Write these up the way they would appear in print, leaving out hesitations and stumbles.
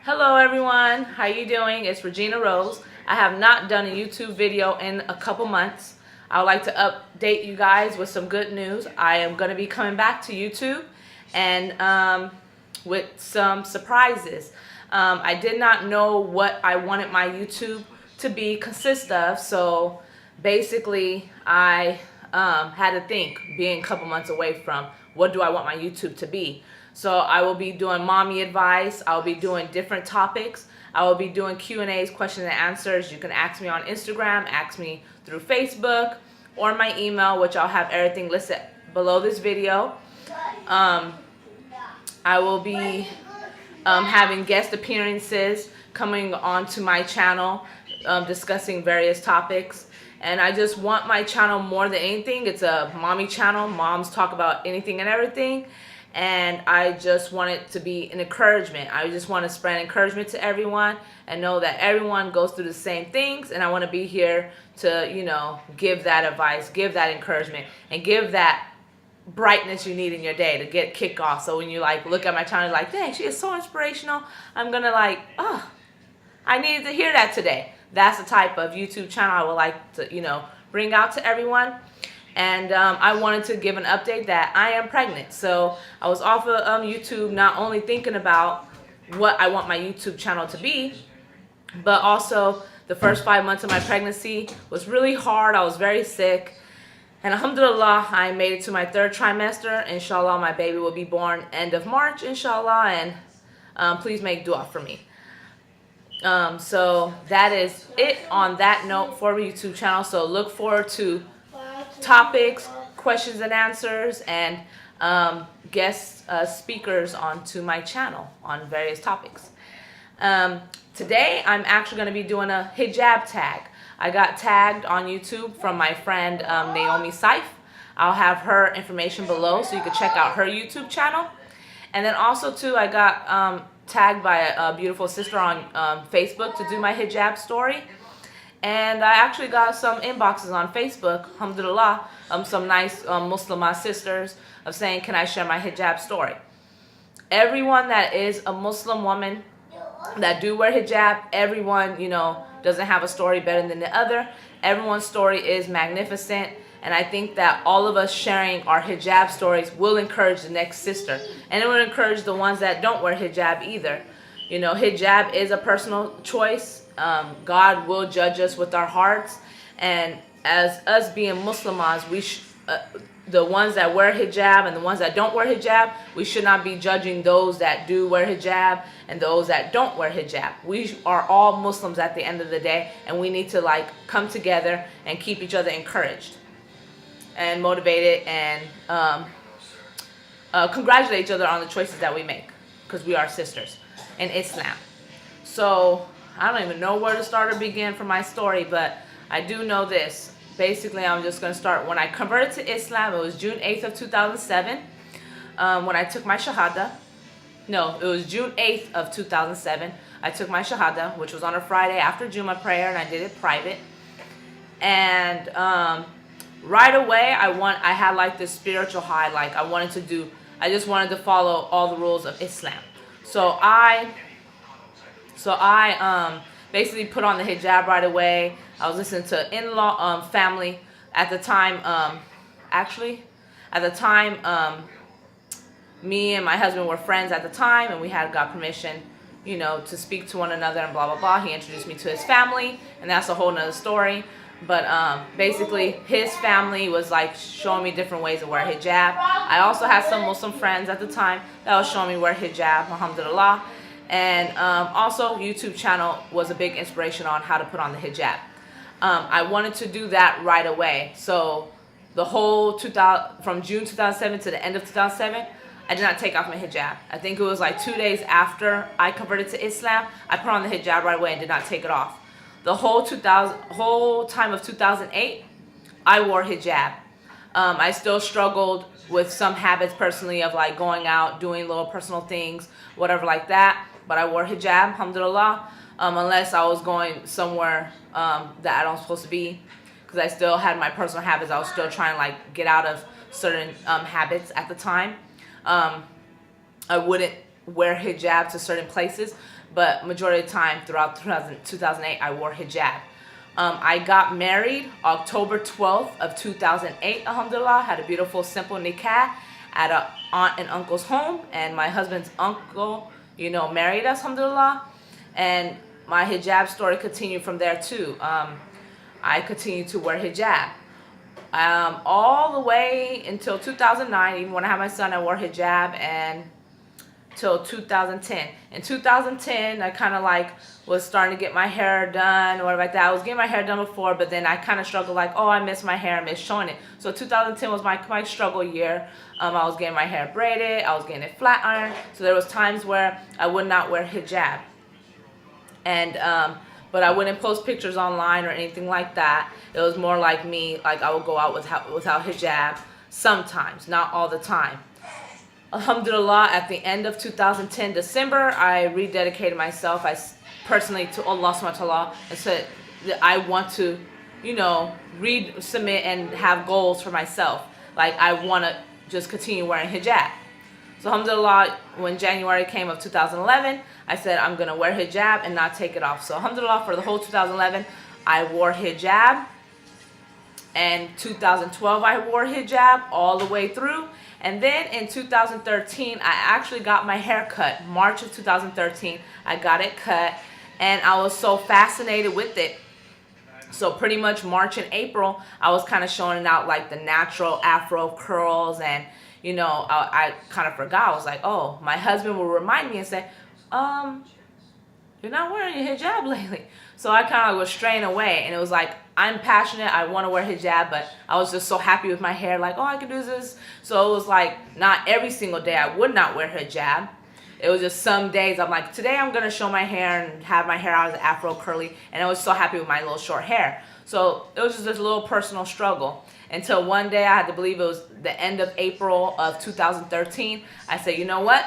Hello everyone, how you doing? It's Regina Rose. I have not done a YouTube video in a couple months. I would like to update you guys with some good news. I am going to be coming back to YouTube and with some surprises. I did not know what I wanted my YouTube to consist of, so basically I had to think, being a couple months away from what do I want my YouTube to be. So I will be doing mommy advice. I will be doing different topics. I will be doing Q&As, questions and answers. You can ask me on Instagram, ask me through Facebook, or my email, which I'll have everything listed below this video. I will be having guest appearances coming onto my channel, discussing various topics. And I just want my channel more than anything. It's a mommy channel. Moms talk about anything and everything. And I just want it to be an encouragement. I just want to spread encouragement to everyone and know that everyone goes through the same things. And I want to be here to, you know, give that advice, give that encouragement, and give that brightness you need in your day to get kick off. So when you like look at my channel, you're like, dang, she is so inspirational. I'm gonna like, oh, I needed to hear that today. That's the type of YouTube channel I would like to, you know, bring out to everyone. And I wanted to give an update that I am pregnant. So I was off of YouTube, not only thinking about what I want my YouTube channel to be, but also the first 5 months of my pregnancy was really hard. I was very sick. And alhamdulillah, I made it to my 3rd trimester. Inshallah, my baby will be born end of March, inshallah. And please make dua for me. So that is it on that note for my YouTube channel. So look forward to topics, questions and answers, and guest speakers onto my channel on various topics. Today I'm actually going to be doing a hijab tag. I got tagged on YouTube from my friend Naomi Saif. I'll have her information below so you can check out her YouTube channel. And then also too, I got tagged by a beautiful sister on Facebook to do my hijab story. And I actually got some inboxes on Facebook, alhamdulillah, some nice Muslimah sisters of saying, can I share my hijab story? Everyone that is a Muslim woman that do wear hijab, everyone, you know, doesn't have a story better than the other. Everyone's story is magnificent. And I think that all of us sharing our hijab stories will encourage the next sister. And it will encourage the ones that don't wear hijab either. You know, hijab is a personal choice. God will judge us with our hearts, and as us being Muslims, the ones that wear hijab and the ones that don't wear hijab, we should not be judging those that do wear hijab and those that don't wear hijab. We are all Muslims at the end of the day, and we need to like come together and keep each other encouraged and motivated, and congratulate each other on the choices that we make, because we are sisters in Islam. So I don't even know where to start or begin for my story, but I do know this. Basically, I'm just going to start. When I converted to Islam, it was June 8th of 2007 when I took my Shahada. No, it was June 8th of 2007. I took my Shahada, which was on a Friday after Jummah prayer, and I did it private. And right away, I had like this spiritual high. Like I just wanted to follow all the rules of Islam. So I basically put on the hijab right away. I was listening to in-law family at the time. Me and my husband were friends at the time, and we had got permission, you know, to speak to one another and blah blah blah. He introduced me to his family, and that's a whole nother story. But basically, his family was like showing me different ways to wear hijab. I also had some Muslim friends at the time that was showing me wear hijab, alhamdulillah. And also, YouTube channel was a big inspiration on how to put on the hijab. I wanted to do that right away. So the whole from June 2007 to the end of 2007, I did not take off my hijab. I think it was like 2 days after I converted to Islam, I put on the hijab right away and did not take it off. The whole time of 2008, I wore hijab. I still struggled with some habits personally of like going out, doing little personal things, whatever like that. But I wore hijab, alhamdulillah, unless I was going somewhere that I don't supposed to be, because I still had my personal habits. I was still trying to like get out of certain habits at the time. I wouldn't wear hijab to certain places, but majority of the time throughout 2008, I wore hijab. I got married October 12th of 2008, alhamdulillah. Had a beautiful, simple nikah at an aunt and uncle's home, and my husband's uncle, married us, alhamdulillah. And my hijab story continued from there too. I continued to wear hijab. All the way until 2009, even when I had my son, I wore hijab, and till 2010. In 2010, I kind of like was starting to get my hair done or whatever like that. I was getting my hair done before, but then I kind of struggled like, oh, I miss my hair, I miss showing it. So 2010 was my struggle year. I was getting my hair braided, I was getting it flat ironed. So there was times where I would not wear hijab. And but I wouldn't post pictures online or anything like that. It was more like me, like I would go out without hijab sometimes, not all the time. Alhamdulillah, at the end of 2010, December, I rededicated myself personally to Allah subhanahu wa ta'ala and said that I want to, resubmit and have goals for myself. Like I want to just continue wearing hijab. So alhamdulillah, when January came of 2011, I said I'm going to wear hijab and not take it off. So alhamdulillah, for the whole 2011, I wore hijab. And 2012, I wore hijab all the way through. And then in 2013, I actually got my hair cut. March of 2013, I got it cut. And I was so fascinated with it. So pretty much March and April, I was kind of showing out like the natural afro curls. And, I kind of forgot. I was like, oh, my husband will remind me and say, you're not wearing your hijab lately. So I kind of was straying away, and it was like, I'm passionate, I want to wear hijab, but I was just so happy with my hair, like, oh, I can do this. So it was like, not every single day I would not wear hijab. It was just some days I'm like, today I'm going to show my hair and have my hair out as afro curly, and I was so happy with my little short hair. So it was just this little personal struggle. Until one day, I had to believe it was the end of April of 2013, I said, you know what?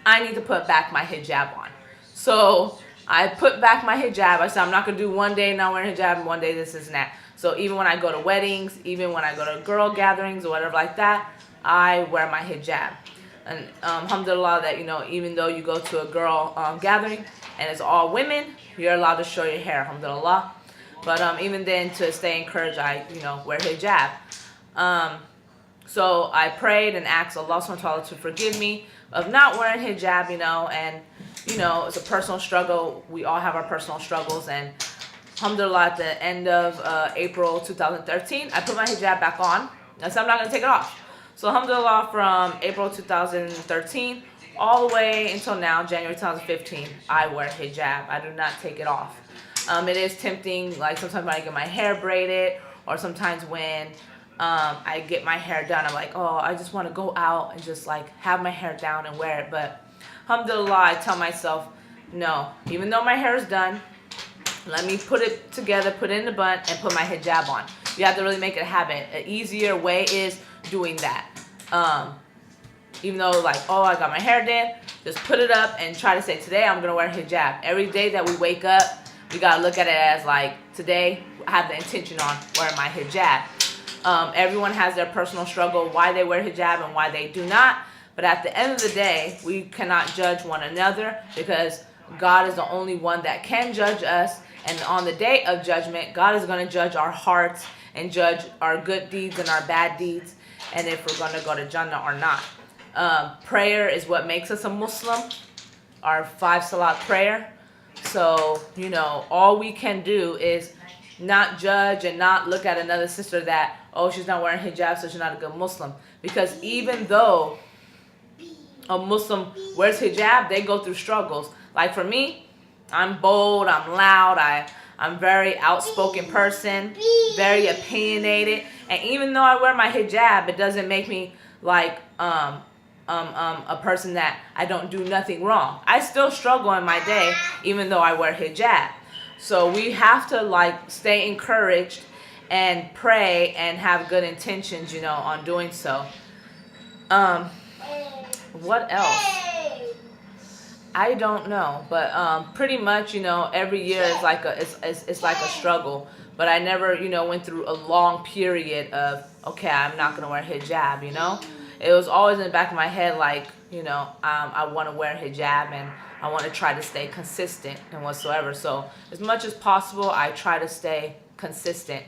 I need to put back my hijab on. So I put back my hijab. I said, I'm not going to do one day not wearing hijab and one day this and that. So even when I go to weddings, even when I go to girl gatherings or whatever like that, I wear my hijab. And alhamdulillah that, even though you go to a girl gathering and it's all women, you're allowed to show your hair, alhamdulillah. But even then, to stay encouraged, I, wear hijab. So I prayed and asked Allah subhanahu wa ta'ala to forgive me of not wearing hijab, and, it's a personal struggle. We all have our personal struggles. And alhamdulillah, at the end of April 2013, I put my hijab back on. I said I'm not going to take it off. So alhamdulillah, from April 2013 all the way until now, January 2015, I wear hijab. I do not take it off. It is tempting, like sometimes when I get my hair braided, or sometimes when I get my hair done, I'm like, oh, I just want to go out and just like have my hair down and wear it. But alhamdulillah, I tell myself, no, even though my hair is done, let me put it together, put it in a bun, and put my hijab on. You have to really make it a habit. An easier way is doing that. Even though like, oh, I got my hair done, just put it up and try to say, today I'm going to wear hijab. Every day that we wake up, we got to look at it as like, today I have the intention on wearing my hijab. Everyone has their personal struggle, why they wear hijab and why they do not. But at the end of the day, we cannot judge one another, because God is the only one that can judge us. And on the day of judgment, God is going to judge our hearts and judge our good deeds and our bad deeds, and if we're going to go to Jannah or not. Prayer is what makes us a Muslim, our 5 salat prayer. So, all we can do is not judge and not look at another sister that, oh, she's not wearing hijab, so she's not a good Muslim. Because even though a Muslim wears hijab, they go through struggles. Like for me, I'm bold, I'm loud, I'm very outspoken person, very opinionated. And even though I wear my hijab, it doesn't make me like a person that I don't do nothing wrong. I still struggle in my day, even though I wear hijab. So we have to like stay encouraged and pray and have good intentions, on doing so. What else? I don't know, but pretty much, every year is like it's like a struggle. But I never, went through a long period of, okay, I'm not gonna wear hijab. it was always in the back of my head, like, you know, I want to wear hijab and I want to try to stay consistent and whatsoever. So as much as possible, I try to stay consistent.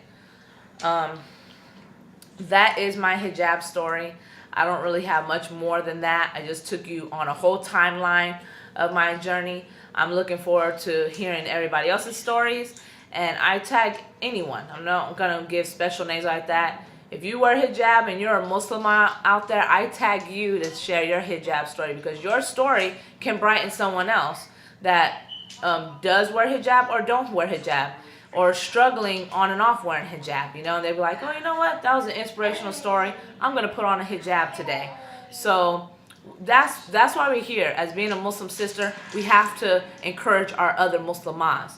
That is my hijab story. I don't really have much more than that. I just took you on a whole timeline of my journey. I'm looking forward to hearing everybody else's stories, and I tag anyone. I'm not gonna give special names like that. If you wear hijab and you're a Muslim out there, I tag you to share your hijab story, because your story can brighten someone else that does wear hijab or don't wear hijab, or struggling on and off wearing hijab. You know, they'd be like, oh, you know what? That was an inspirational story. I'm going to put on a hijab today. So that's why we're here. As being a Muslim sister, we have to encourage our other Muslimas.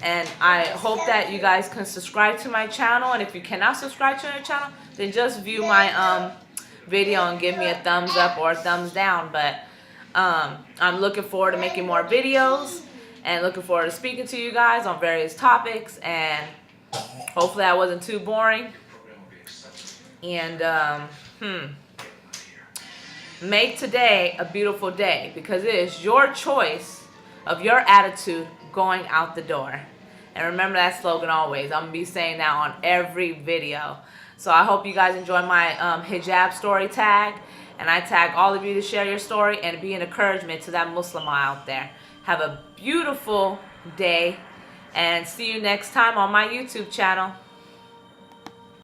And I hope that you guys can subscribe to my channel. And if you cannot subscribe to my channel, then just view my video and give me a thumbs up or a thumbs down. But I'm looking forward to making more videos and looking forward to speaking to you guys on various topics. And hopefully I wasn't too boring. And make today a beautiful day, because it is your choice of your attitude going out the door. And remember that slogan always. I'm going to be saying that on every video. So I hope you guys enjoy my hijab story tag. And I tag all of you to share your story and be an encouragement to that Muslim out there. Have a beautiful day, and see you next time on my YouTube channel.